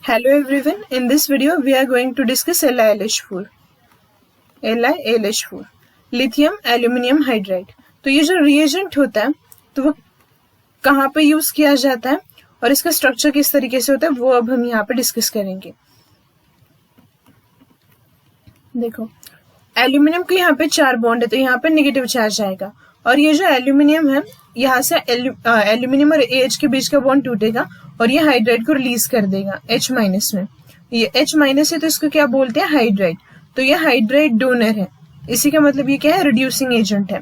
Hello everyone, in this video we are going to discuss LiLH4 lithium aluminium hydride. तो ये जो reagent होता है तो वो कहाँ पे यूज किया जाता है और इसका स्ट्रक्चर किस तरीके से होता है वो अब हम यहाँ पे डिस्कस करेंगे। देखो एल्यूमिनियम के यहाँ पे 4 बॉन्ड है तो यहाँ पे नेगेटिव चार्ज आएगा और ये जो एल्यूमिनियम है यहाँ से एल्यूमिनियम और एच के बीच का बॉन्ड टूटेगा और ये हाइड्राइड को रिलीज कर देगा H- में। ये H- है तो इसको क्या बोलते हैं, हाइड्राइड। तो ये हाइड्राइड डोनर है, इसी का मतलब ये क्या है, रिड्यूसिंग एजेंट है।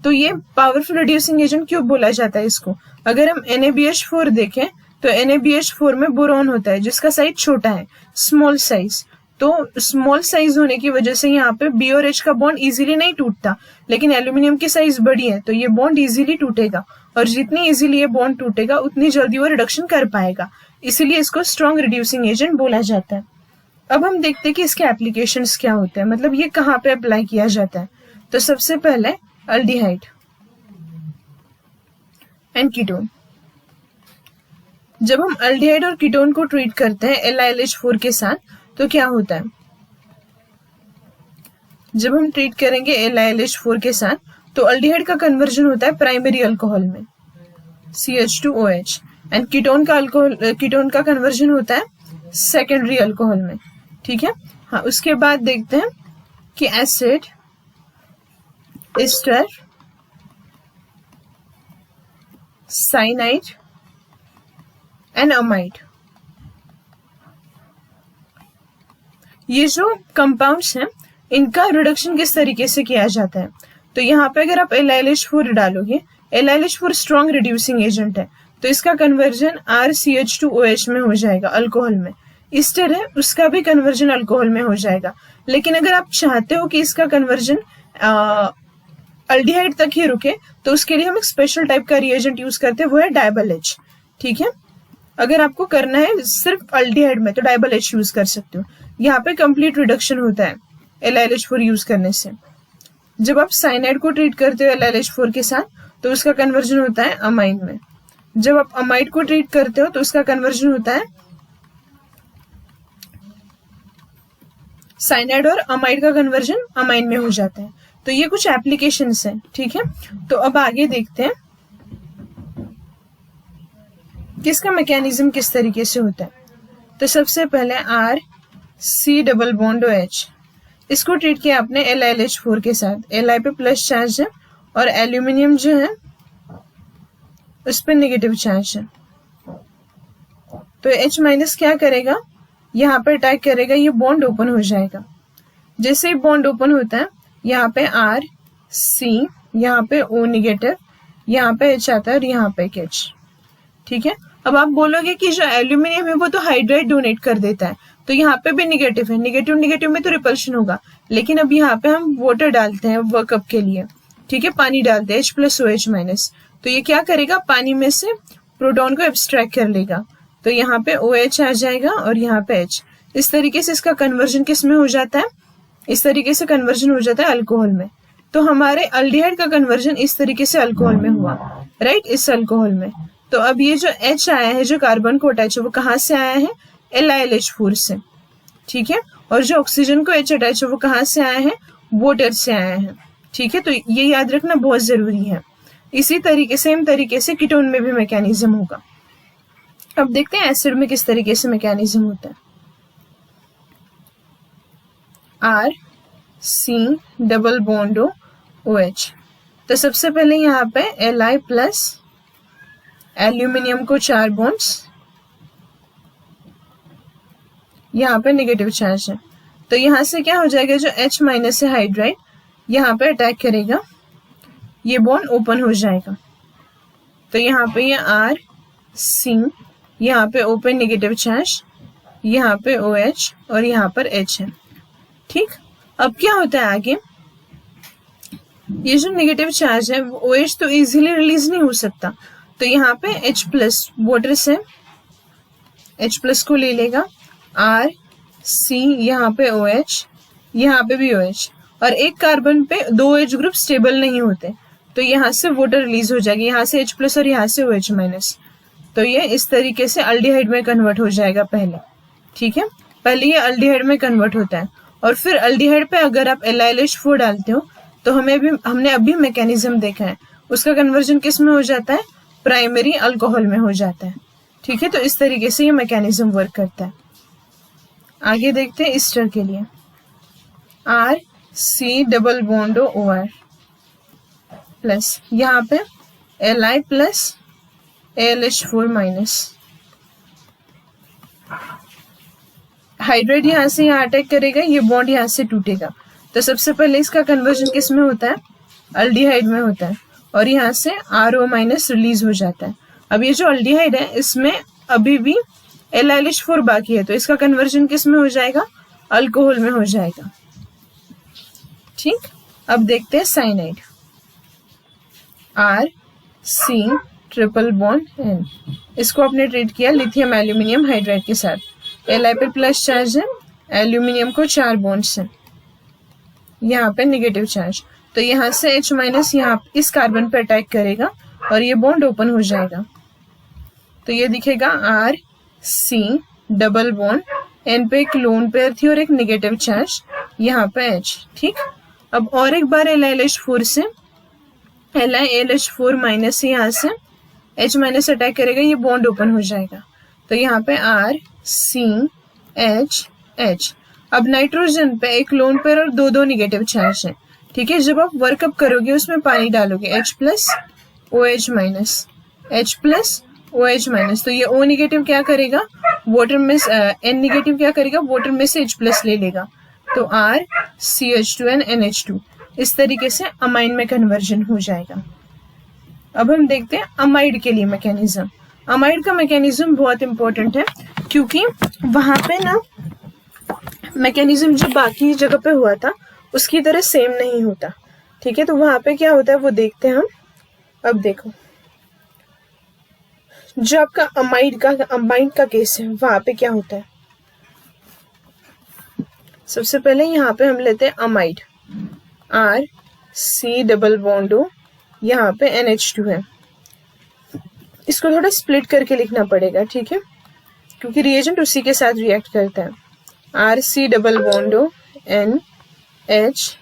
तो ये पावरफुल रिड्यूसिंग एजेंट क्यों बोला जाता है इसको। अगर हम NaBH4 देखें तो NaBH4 में बोरॉन होता है जिसका साइज छोटा है, स्मॉल साइज। तो स्मॉल साइज होने की वजह से यहाँ पे B और H का बॉन्ड इजीली नहीं टूटता, लेकिन एल्यूमिनियम की साइज बड़ी है तो ये बॉन्ड इजीली टूटेगा और जितनी इजीली ये बॉन्ड टूटेगा उतनी जल्दी वो रिडक्शन कर पाएगा, इसीलिए इसको स्ट्रॉन्ग रिड्यूसिंग एजेंट बोला जाता है। अब हम देखते हैं कि इसके एप्लीकेशंस क्या होते हैं, मतलब ये कहाँ पे अप्लाई किया जाता है। तो सबसे पहले अल्डिहाइड एंड कीटोन। जब हम अल्डिहाइड और कीटोन को ट्रीट करते हैं LiLH4 के साथ तो क्या होता है, जब हम ट्रीट करेंगे LiLH4 के साथ तो अल्डिहाइड का कन्वर्जन होता है प्राइमरी अल्कोहल में CH2OH एंड कीटोन का कन्वर्जन होता है सेकेंडरी अल्कोहल में। ठीक है, हाँ। उसके बाद देखते हैं कि acid, ester, cyanide and amide, ये जो कंपाउंड्स हैं इनका रिडक्शन किस तरीके से किया जाता है। तो यहाँ पे अगर आप LiLH4 डालोगे, LiLH4 स्ट्रॉन्ग रिड्यूसिंग एजेंट है तो इसका कन्वर्जन RCH2OH में हो जाएगा अल्कोहल में। एस्टर है, उसका भी कन्वर्जन अल्कोहल में हो जाएगा। लेकिन अगर आप चाहते हो कि इसका कन्वर्जन अल्डिहाइड तक ही रुके तो उसके लिए हम एक स्पेशल टाइप का रिएजेंट यूज करते हैं, वो है डायबल H। ठीक है, अगर आपको करना है सिर्फ अल्डिहाइड में तो डायबल H यूज कर सकते हो। यहाँ पे कंप्लीट रिडक्शन होता है LiLH4 यूज करने से। जब आप साइनाइड को ट्रीट करते हो LiLH4 के साथ तो उसका कन्वर्जन होता है अमाइड में। जब आप अमाइड को ट्रीट करते हो तो उसका कन्वर्जन होता है, साइनाइड और अमाइड का कन्वर्जन अमाइड में हो जाता है। तो ये कुछ एप्लीकेशंस हैं। ठीक है, तो अब आगे देखते हैं किसका मैकेनिज्म किस तरीके से होता है। तो सबसे पहले RC⋯OH, इसको ट्रीट किया आपने LiLH4 के साथ। Li पे प्लस चार्ज है और एल्यूमिनियम जो है उस पर नेगेटिव चार्ज है। तो H- क्या करेगा, यहाँ पे अटैक करेगा, ये बॉन्ड ओपन हो जाएगा। जैसे ही बॉन्ड ओपन होता है यहाँ पे RC, यहाँ पे O-, यहाँ पे H आता है और यहाँ पे H। ठीक है, अब आप बोलोगे कि जो एल्यूमिनियम है वो तो हाइड्राइड डोनेट कर देता है तो यहाँ पे भी निगेटिव है, निगेटिव में तो रिपल्शन होगा। लेकिन अब यहाँ पे हम वाटर डालते हैं वर्कअप के लिए। ठीक है, पानी डालते हैं H+OH-, तो ये क्या करेगा, पानी में से प्रोटॉन को एब्स्ट्रैक्ट कर लेगा। तो यहाँ पे OH आ जाएगा और यहाँ पे H। इस तरीके से इसका कन्वर्जन किस में हो जाता है, इस तरीके से कन्वर्जन हो जाता है अल्कोहल में। तो हमारे अल्डिहाइड का कन्वर्जन इस तरीके से अल्कोहल में हुआ, राइट, इस अल्कोहल में। तो अब ये जो H आया है, जो कार्बन को अटैच है, वो कहाँ से आया है, LiLH4 से। ठीक है, और जो ऑक्सीजन को H अटैच है वो कहाँ से आया है, वाटर से आया है। ठीक है, तो ये याद रखना बहुत जरूरी है। इसी तरीके सेम तरीके से कीटोन में भी मैकेनिज्म होगा। अब देखते हैं एसिड में किस तरीके से मैकेनिज्म होता है। RC⋯OH, तो सबसे पहले यहाँ पे Li+ एल्यूमिनियम को 4 बॉन्ड्स, यहाँ पे नेगेटिव चार्ज है। तो यहाँ से क्या हो जाएगा, जो H- है हाइड्राइड, यहाँ पे अटैक करेगा, ये बॉन्ड ओपन हो जाएगा। तो यहाँ पे ये RC, यहाँ पे ओपन नेगेटिव चार्ज, यहाँ पे OH और यहाँ पर H है। ठीक, अब क्या होता है आगे, ये जो नेगेटिव चार्ज है वो OH तो इजीली रिलीज नहीं हो सकता, तो यहाँ पे H+, वाटर से H+ को ले लेगा, RC, यहाँ पे OH, यहाँ पे भी OH, और एक कार्बन पे 2 OH ग्रुप स्टेबल नहीं होते तो यहाँ से वाटर रिलीज हो जाएगी, यहाँ से H+ और यहाँ से OH-। तो ये इस तरीके से अल्डिहाइड में कन्वर्ट हो जाएगा पहले। ठीक है, पहले ये अल्डिहाइड में कन्वर्ट होता है और फिर अल्डिहाइड पे अगर आप LiLH4 डालते हो तो हमने अभी मैकेनिज्म देखा है, उसका कन्वर्जन किस में हो जाता है, प्राइमरी अल्कोहल में हो जाता है। ठीक है, तो इस तरीके से ये मैकेनिज्म वर्क करता है। आगे देखते हैं ईस्टर के लिए, RC double bond OR plus यहाँ पे Li plus AlH4 minus, hydride यहाँ से यहाँ अटैक करेगा, ये बॉन्ड यहाँ से टूटेगा। तो सबसे पहले इसका कन्वर्जन किस में होता है, अल्डिहाइड में होता है और यहाँ से RO माइनस रिलीज हो जाता है। अब ये जो अल्डिहाइड है इसमें अभी भी LiLH4 बाकी है, तो इसका कन्वर्जन किस में हो जाएगा, अल्कोहल में हो जाएगा। ठीक, अब देखते हैं cyanide, RC triple bond N, इसको आपने ट्रीट किया लिथियम एल्यूमिनियम हाइड्राइड के साथ। Li पे प्लस चार्ज है, एल्यूमिनियम को 4 बॉन्ड्स हैं, यहाँ पे नेगेटिव चार्ज, तो यहाँ से H माइनस यहाँ इस कार्बन पे अटैक करेगा और ये बॉन्ड ओपन हो जाएगा। तो ये दिखेगा RC डबल बॉन्ड, N पे एक लोन पेयर थी और एक नेगेटिव चार्ज, यहाँ पे H। ठीक, अब और एक बार LiLH4 से LiLH4 माइनस यहाँ से H माइनस अटैक करेगा, ये बॉन्ड ओपन हो जाएगा। तो यहाँ पे RCH। अब नाइट्रोजन पे एक लोन पेयर और दो नेगेटिव चार्ज है। ठीक है, जब आप वर्कअप करोगे उसमें पानी डालोगे, H plus OH minus, H plus OH minus, तो ये O निगेटिव क्या करेगा, वाटर में N निगेटिव क्या करेगा, वाटर में से H प्लस ले लेगा, तो RCH2 NH2, इस तरीके से अमाइन में कन्वर्जन हो जाएगा। अब हम देखते हैं अमाइड के लिए मैकेनिज्म। अमाइड का मैकेनिज्म बहुत इंपॉर्टेंट है क्योंकि वहां पे ना मैकेनिज्म जो बाकी जगह पे हुआ था उसकी तरह सेम नहीं होता। ठीक है, तो वहां पे क्या होता है वो देखते हैं हम। अब देखो, जो आपका अमाइड का केस है वहां पे क्या होता है, सबसे पहले यहाँ पे हम लेते हैं amide, RC double bond O, यहाँ पे NH2 है। इसको थोड़ा स्प्लिट करके लिखना पड़ेगा, ठीक है, क्योंकि रिएजेंट उसी के साथ रिएक्ट करता है। RC double bond O NH,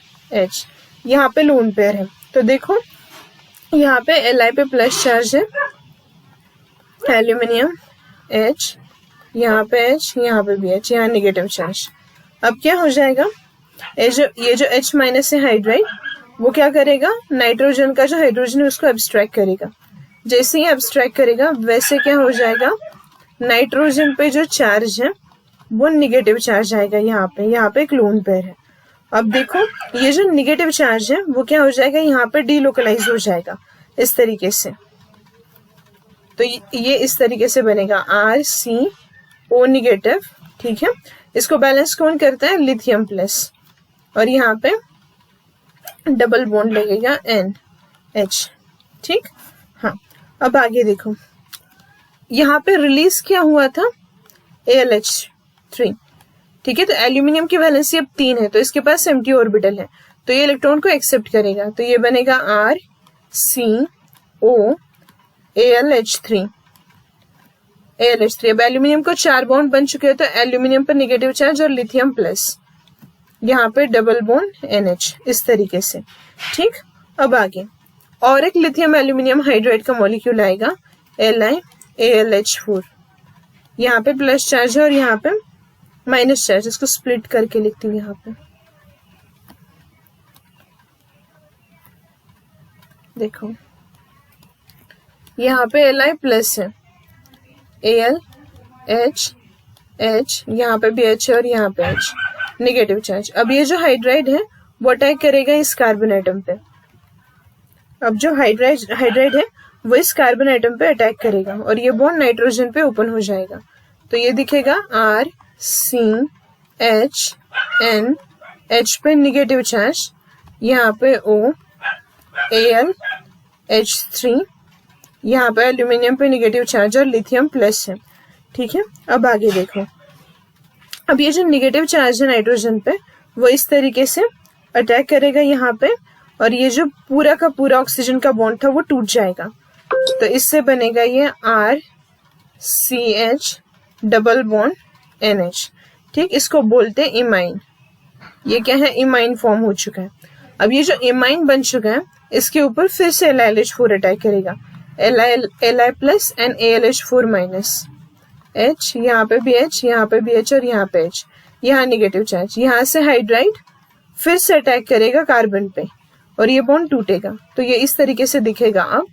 यहाँ पे लोन पेयर है, तो देखो यहाँ पे Li पे प्लस चार्ज है, एल्यूमिनियम H, यहाँ पे H, यहाँ पे भी H, यहाँ नेगेटिव चार्ज। अब क्या हो जाएगा, ये जो H माइनस है हाइड्राइड, वो क्या करेगा, नाइट्रोजन का जो हाइड्रोजन है उसको एब्स्ट्रैक्ट करेगा। जैसे ही एब्स्ट्रैक्ट करेगा वैसे क्या हो जाएगा, नाइट्रोजन पे जो चार्ज है वो निगेटिव चार्ज आएगा, यहाँ पे एक लोन पेयर है। अब देखो ये जो निगेटिव चार्ज है वो क्या हो जाएगा, यहाँ पे डीलोकलाइज हो जाएगा इस तरीके से। तो ये इस तरीके से बनेगा RCO निगेटिव। ठीक है, इसको बैलेंस कौन करता है, लिथियम प्लस, और यहाँ पे डबल बॉन्ड लगेगा NH। ठीक, हाँ, अब आगे देखो, यहाँ पे रिलीज क्या हुआ था, AlH3। ठीक है, तो एल्यूमिनियम की वैलेंसी अब 3 है, तो इसके पास एम्प्टी ऑर्बिटल है, तो ये इलेक्ट्रॉन को एक्सेप्ट करेगा, तो ये बनेगा RCO AlH3। अब एल्यूमिनियम को 4 बॉन्ड बन चुके हैं, तो एल्यूमिनियम पर नेगेटिव चार्ज और लिथियम प्लस, यहाँ पे डबल बॉन्ड NH, इस तरीके से। ठीक, अब आगे और एक लिथियम एल्यूमिनियम हाइड्राइड का मॉलिक्यूल आएगा, LiAlH4, यहाँ पे प्लस चार्ज है और यहाँ पे माइनस चार्ज। इसको स्प्लिट करके लिखती हूँ, यहाँ पे देखो, यहाँ पे Li प्लस है, AlH, यहाँ पे भी H है और यहाँ पे H, नेगेटिव चार्ज। अब ये जो हाइड्राइड है वो अटैक करेगा इस कार्बन एटम पे। अब जो हाइड्राइड है वो इस कार्बन एटम पे अटैक करेगा और ये बॉन्ड नाइट्रोजन पे ओपन हो जाएगा, तो ये दिखेगा RCHN, H पे निगेटिव चार्ज, यहाँ पे O AlH3, यहाँ पे एल्यूमिनियम पे निगेटिव चार्ज और लिथियम प्लस है। ठीक है, अब आगे देखो, अब ये जो निगेटिव चार्ज है नाइट्रोजन पे वो इस तरीके से अटैक करेगा यहाँ पे, और ये जो पूरा का पूरा ऑक्सीजन का बॉन्ड था वो टूट जाएगा, तो इससे बनेगा ये RCH डबल बॉन्ड NH, ठीक, इसको बोलते हैं इमाइन। ये क्या है, इमाइन फॉर्म हो चुका है। अब ये जो इमाइन बन चुका है इसके ऊपर फिर से LiLH4 अटैक करेगा, Li plus and AlH4 minus H, यहाँ पे भी H, यहाँ पे भी H और यहाँ पे H, यहाँ नेगेटिव चार्ज, यहाँ से हाइड्राइड फिर से अटैक करेगा कार्बन पे और ये बॉन्ड टूटेगा। तो ये इस तरीके से दिखेगा अब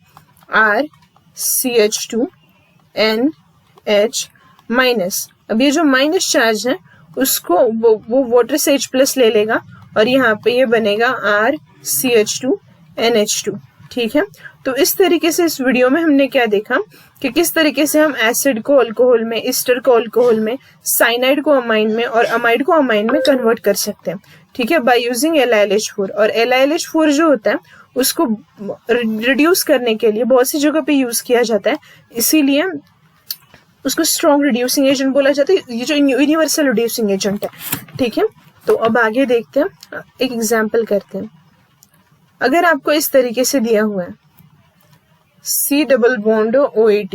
RCH2NH माइनस। अब ये जो माइनस चार्ज है उसको वो वाटर से H प्लस ले लेगा और यहाँ पे ये बनेगा RCH2NH2, ठीक है। तो इस तरीके से इस वीडियो में हमने क्या देखा कि किस तरीके से हम एसिड को अल्कोहल में, ईस्टर को अल्कोहल में, साइनाइड को अमाइन में और अमाइड को अमाइन में कन्वर्ट कर सकते हैं, ठीक है, बाय यूजिंग LiLH4। और LiLH4 जो होता है उसको रिड्यूस करने के लिए बहुत सी जगह पे यूज किया जाता है, इसीलिए उसको स्ट्रॉन्ग रिड्यूसिंग एजेंट बोला जाता है, ये जो यूनिवर्सल रिड्यूसिंग एजेंट है, ठीक है। तो अब आगे देखते हैं, एक एग्जाम्पल करते हैं। अगर आपको इस तरीके से दिया हुआ है C double bond OAT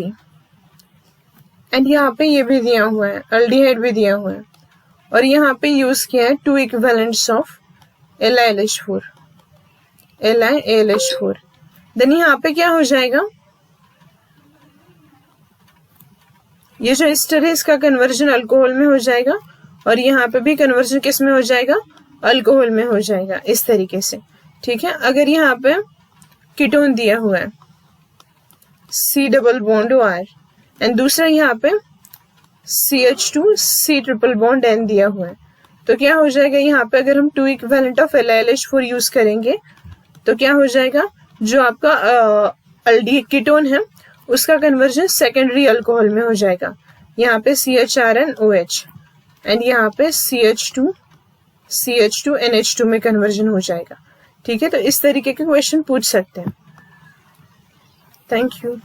and यहाँ पे ये भी दिया हुआ है, अल्डिहाइड भी दिया हुआ है और यहाँ पे यूज किया है 2 equivalents of LiLH4, LiAlH4, then यहाँ पे क्या हो जाएगा, ये जो एस्टर है इसका कन्वर्जन अल्कोहल में हो जाएगा और यहाँ पे भी कन्वर्जन किस में हो जाएगा, अल्कोहल में हो जाएगा, इस तरीके से, ठीक है। अगर यहाँ पे कीटोन दिया हुआ है C double bond OR and दूसरा यहाँ पे CH2 C triple bond N दिया हुआ है, तो क्या हो जाएगा, यहाँ पे अगर हम 2 इक्विवेलेंट ऑफ LiLH4 यूज करेंगे तो क्या हो जाएगा, जो आपका कीटोन है उसका कन्वर्जन सेकेंडरी अल्कोहल में हो जाएगा, यहाँ पे CHRnOH एंड यहाँ पे CH2NH2 में कन्वर्जन हो जाएगा, ठीक है। तो इस तरीके के क्वेश्चन पूछ सकते हैं। Thank you.